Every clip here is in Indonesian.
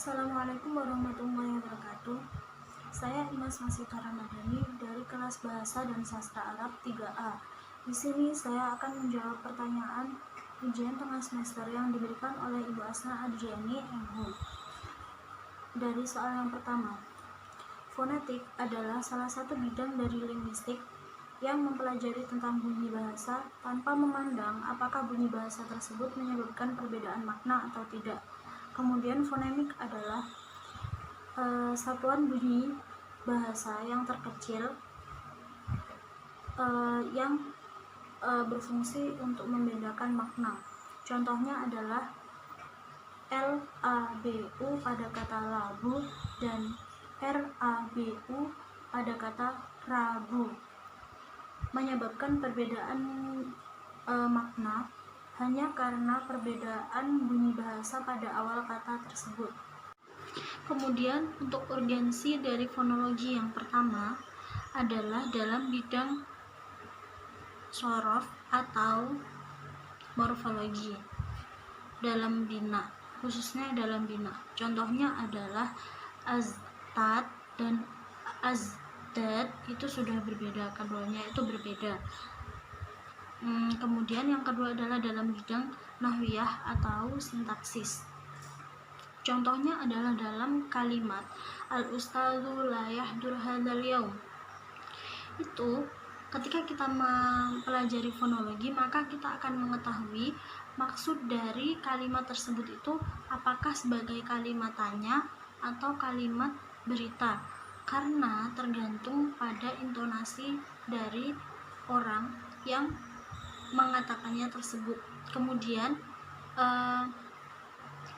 Assalamualaikum warahmatullahi wabarakatuh. Saya Imas Masita Ramadhani dari kelas Bahasa dan Sastra Arab 3A. Di sini saya akan menjawab pertanyaan ujian tengah semester yang diberikan oleh Ibu Asna Adriani MH. Dari soal yang pertama, fonetik adalah salah satu bidang dari linguistik yang mempelajari tentang bunyi bahasa tanpa memandang apakah bunyi bahasa tersebut menyebabkan perbedaan makna atau tidak. Kemudian fonemik adalah satuan bunyi bahasa yang terkecil yang berfungsi untuk membedakan makna. Contohnya adalah LABU pada kata labu dan RABU pada kata rabu. Menyebabkan perbedaan makna hanya karena perbedaan bunyi bahasa pada awal kata tersebut. Kemudian untuk urgensi dari fonologi yang pertama adalah dalam bidang sorof atau morfologi dalam bina, khususnya dalam bina. Contohnya adalah aztat dan azdad, itu sudah berbeda, keduanya itu berbeda. Kemudian yang kedua adalah dalam bidang nahwiyah atau sintaksis. Contohnya adalah dalam kalimat al-ustadzu la yahdur hadzal yaum. Itu ketika kita mempelajari fonologi, maka kita akan mengetahui maksud dari kalimat tersebut itu apakah sebagai kalimat tanya atau kalimat berita, karena tergantung pada intonasi dari orang yang mengatakannya tersebut. Kemudian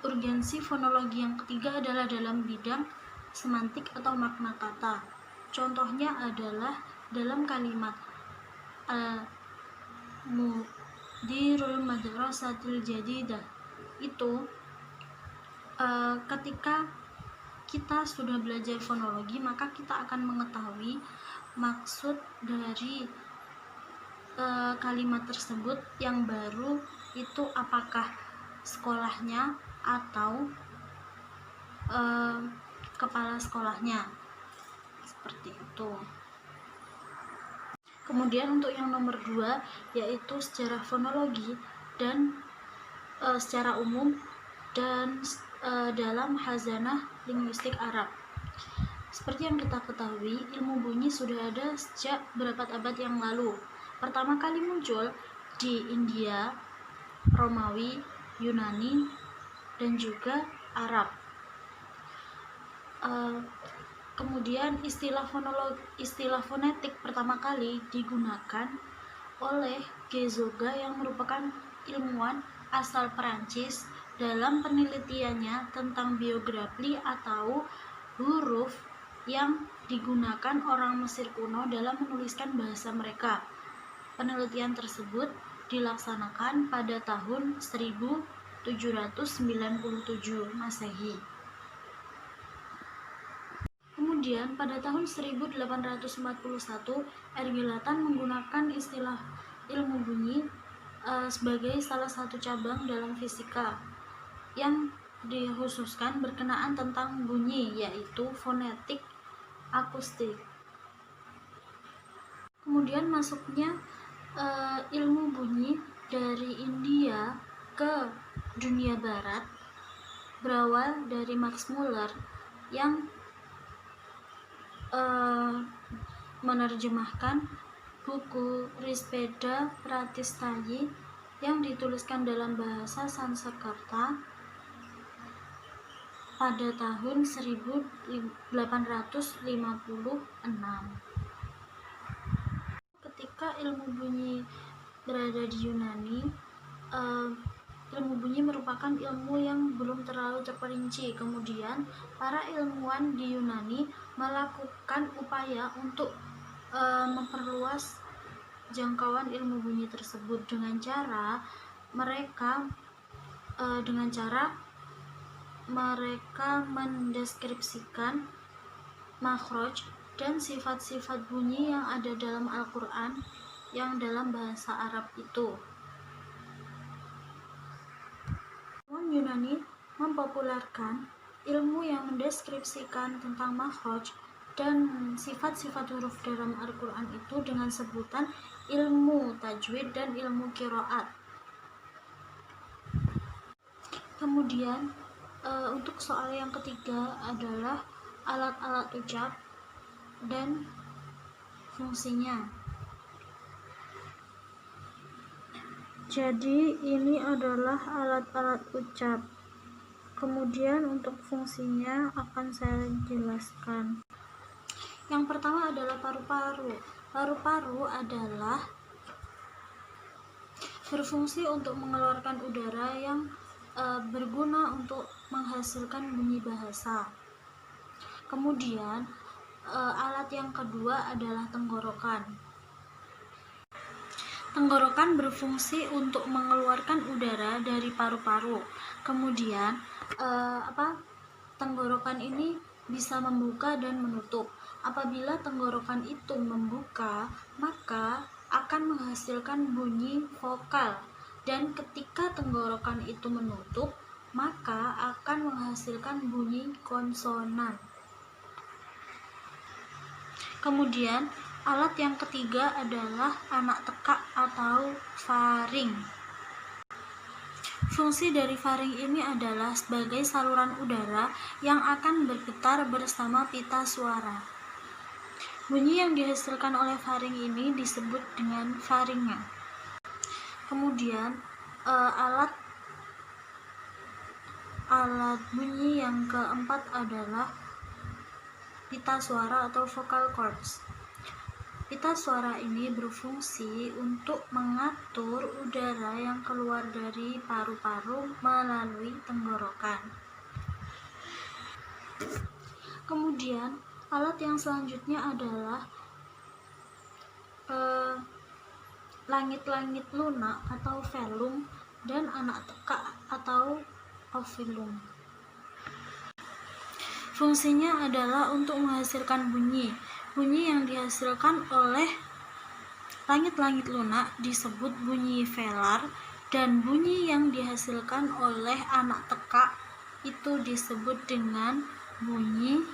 urgensi fonologi yang ketiga adalah dalam bidang semantik atau makna kata. Contohnya adalah dalam kalimat mudirul madrasatil jadidah. Itu ketika kita sudah belajar fonologi, maka kita akan mengetahui maksud dari kalimat tersebut yang baru itu apakah sekolahnya atau kepala sekolahnya, seperti itu. Kemudian untuk yang nomor 2 yaitu sejarah fonologi dan secara umum dan dalam hazanah linguistik Arab. Seperti yang kita ketahui, ilmu bunyi sudah ada sejak berabad-abad yang lalu. Pertama kali muncul di India, Romawi, Yunani, dan juga Arab. Kemudian istilah fonetik pertama kali digunakan oleh Gézoga yang merupakan ilmuwan asal Perancis dalam penelitiannya tentang biografi atau huruf yang digunakan orang Mesir kuno dalam menuliskan bahasa mereka. Penelitian tersebut dilaksanakan pada tahun 1797 Masehi. Kemudian pada tahun 1841 Ergilatan menggunakan istilah ilmu bunyi sebagai salah satu cabang dalam fisika yang dikhususkan berkenaan tentang bunyi, yaitu fonetik akustik. Kemudian masuknya ilmu bunyi dari India ke dunia barat berawal dari Max Muller yang menerjemahkan buku Rispeda Pratistayi yang dituliskan dalam bahasa Sanskerta pada tahun 1856. Ketika ilmu bunyi berada di Yunani, ilmu bunyi merupakan ilmu yang belum terlalu terperinci. Kemudian para ilmuwan di Yunani melakukan upaya untuk memperluas jangkauan ilmu bunyi tersebut dengan cara mereka mendeskripsikan makhraj dan sifat-sifat bunyi yang ada dalam Al-Quran yang dalam bahasa Arab itu. Yunani mempopulerkan ilmu yang mendeskripsikan tentang makhraj dan sifat-sifat huruf dalam Al-Quran itu dengan sebutan ilmu tajwid dan ilmu qiraat. Kemudian untuk soal yang ketiga adalah alat-alat ucap dan fungsinya. Jadi ini adalah alat-alat ucap. Kemudian untuk fungsinya akan saya jelaskan. Yang pertama adalah paru-paru. Paru-paru adalah berfungsi untuk mengeluarkan udara yang berguna untuk menghasilkan bunyi bahasa. Kemudian alat yang kedua adalah tenggorokan. Tenggorokan berfungsi untuk mengeluarkan udara dari paru-paru. Kemudian tenggorokan ini bisa membuka dan menutup. Apabila tenggorokan itu membuka, maka akan menghasilkan bunyi vokal, dan ketika tenggorokan itu menutup, maka akan menghasilkan bunyi konsonan. Kemudian alat yang ketiga adalah anak tekak atau faring. Fungsi dari faring ini adalah sebagai saluran udara yang akan bergetar bersama pita suara. Bunyi yang dihasilkan oleh faring ini disebut dengan faringa. Kemudian alat bunyi yang keempat adalah pita suara atau vocal cords. Pita suara ini berfungsi untuk mengatur udara yang keluar dari paru-paru melalui tenggorokan. Kemudian alat yang selanjutnya adalah langit-langit lunak atau velum dan anak tekak atau ovulum. Fungsinya adalah untuk menghasilkan bunyi. Bunyi yang dihasilkan oleh langit-langit lunak disebut bunyi velar, dan bunyi yang dihasilkan oleh anak tekak itu disebut dengan bunyi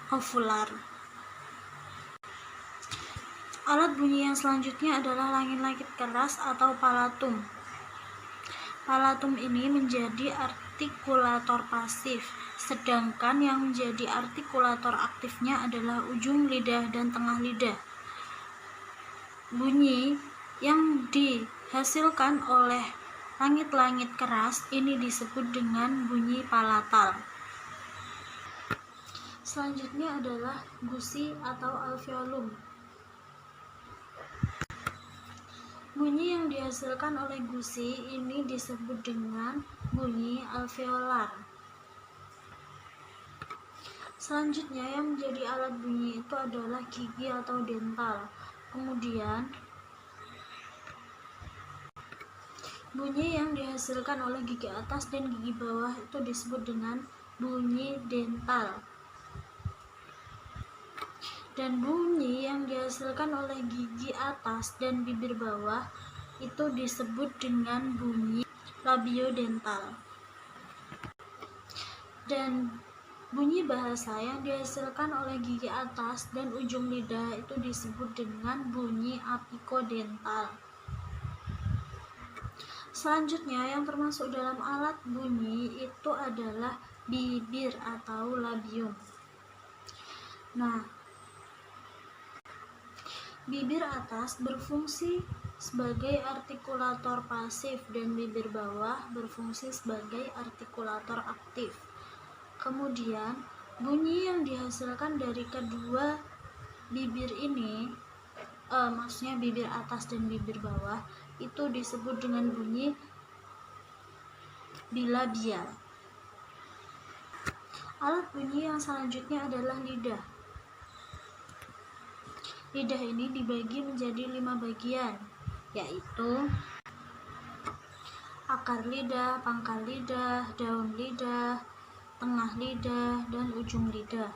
ovular. Alat bunyi yang selanjutnya adalah langit-langit keras atau palatum. Palatum ini menjadi artikulator pasif, sedangkan yang menjadi artikulator aktifnya adalah ujung lidah dan tengah lidah. Bunyi yang dihasilkan oleh langit-langit keras ini disebut dengan bunyi palatal. Selanjutnya adalah gusi atau alveolum. Bunyi yang dihasilkan oleh gusi ini disebut dengan bunyi alveolar. Selanjutnya yang menjadi alat bunyi itu adalah gigi atau dental. Kemudian bunyi yang dihasilkan oleh gigi atas dan gigi bawah itu disebut dengan bunyi dental. Dan bunyi yang dihasilkan oleh gigi atas dan bibir bawah itu disebut dengan bunyi labiodental. Dan bunyi bahasa yang dihasilkan oleh gigi atas dan ujung lidah itu disebut dengan bunyi apikodental. Selanjutnya yang termasuk dalam alat bunyi itu adalah bibir atau labium. Nah, bibir atas berfungsi sebagai artikulator pasif dan bibir bawah berfungsi sebagai artikulator aktif. Kemudian bunyi yang dihasilkan dari kedua bibir ini, maksudnya bibir atas dan bibir bawah, itu disebut dengan bunyi bilabial. Alat bunyi yang selanjutnya adalah lidah. Lidah ini dibagi menjadi 5 bagian, yaitu akar lidah, pangkal lidah, daun lidah, tengah lidah, dan ujung lidah.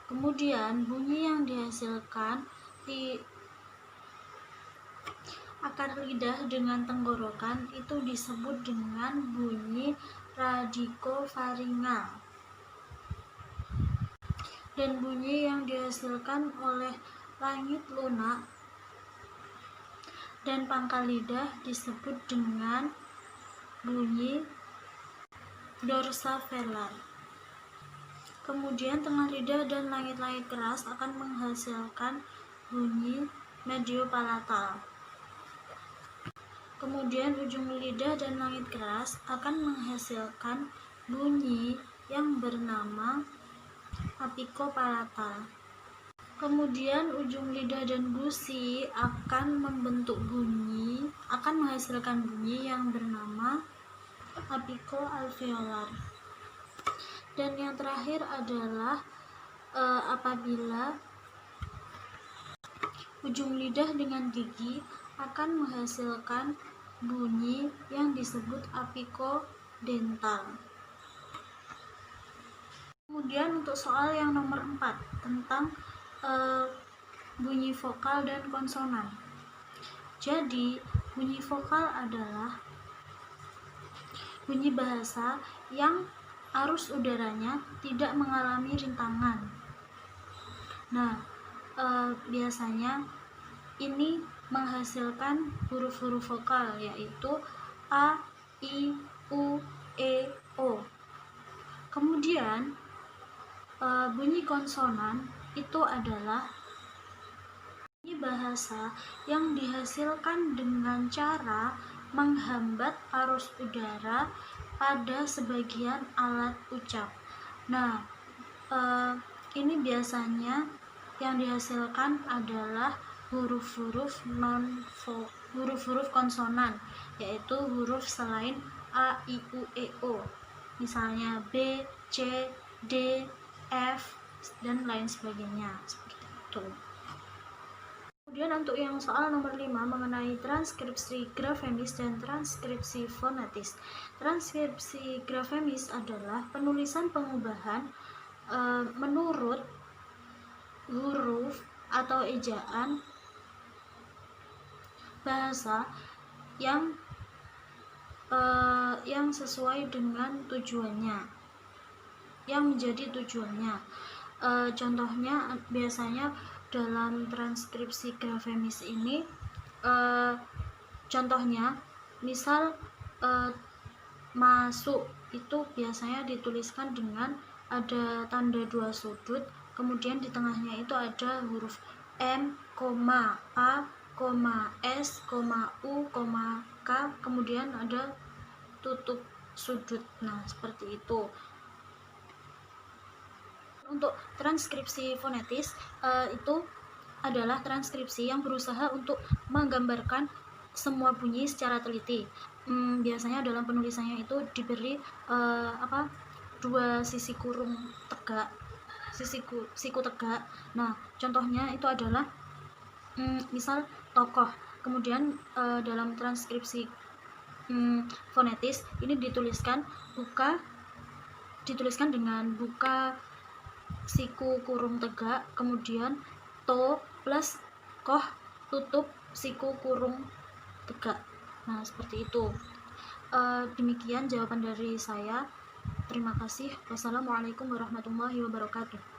Kemudian bunyi yang dihasilkan di akar lidah dengan tenggorokan itu disebut dengan bunyi radikofaringal. dan bunyi yang dihasilkan oleh langit lunak dan pangkal lidah disebut dengan bunyi dorsavelar. Kemudian tengah lidah dan langit-langit keras akan menghasilkan bunyi mediopalatal. Kemudian ujung lidah dan langit keras akan menghasilkan bunyi yang bernama apikopalatal. Kemudian ujung lidah dan gusi akan menghasilkan bunyi yang bernama apikoalveolar. Dan yang terakhir adalah apabila ujung lidah dengan gigi akan menghasilkan bunyi yang disebut apikodental. Kemudian untuk soal yang nomor 4 tentang bunyi vokal dan konsonan. Jadi, bunyi vokal adalah bunyi bahasa yang arus udaranya tidak mengalami rintangan. Nah, biasanya ini menghasilkan huruf-huruf vokal, yaitu A, I, U, E, O. Kemudian bunyi konsonan itu adalah bunyi bahasa yang dihasilkan dengan cara menghambat arus udara pada sebagian alat ucap. Nah, ini biasanya yang dihasilkan adalah huruf-huruf konsonan, yaitu huruf selain A, I, U, E, O. Misalnya B, C, D, F, dan lain sebagainya, seperti itu. Kemudian untuk yang soal nomor 5 mengenai transkripsi grafemis dan transkripsi fonetis. Transkripsi grafemis adalah penulisan pengubahan menurut huruf atau ejaan bahasa yang sesuai dengan tujuannya, yang menjadi tujuannya. Contohnya biasanya dalam transkripsi grafemis ini, contohnya misal masuk itu biasanya dituliskan dengan ada tanda 2 sudut, kemudian di tengahnya itu ada huruf M, A, S, U, K, kemudian ada tutup sudut. Nah, seperti itu. Untuk transkripsi fonetis itu adalah transkripsi yang berusaha untuk menggambarkan semua bunyi secara teliti. Biasanya dalam penulisannya itu diberi dua sisi kurung tegak, siku tegak. Nah, contohnya itu adalah misal tokoh. Kemudian dalam transkripsi fonetis ini dituliskan dengan buka siku kurung tegak, kemudian to plus koh tutup siku kurung tegak. Nah, seperti itu. Demikian jawaban dari saya. Terima kasih. Wassalamualaikum warahmatullahi wabarakatuh.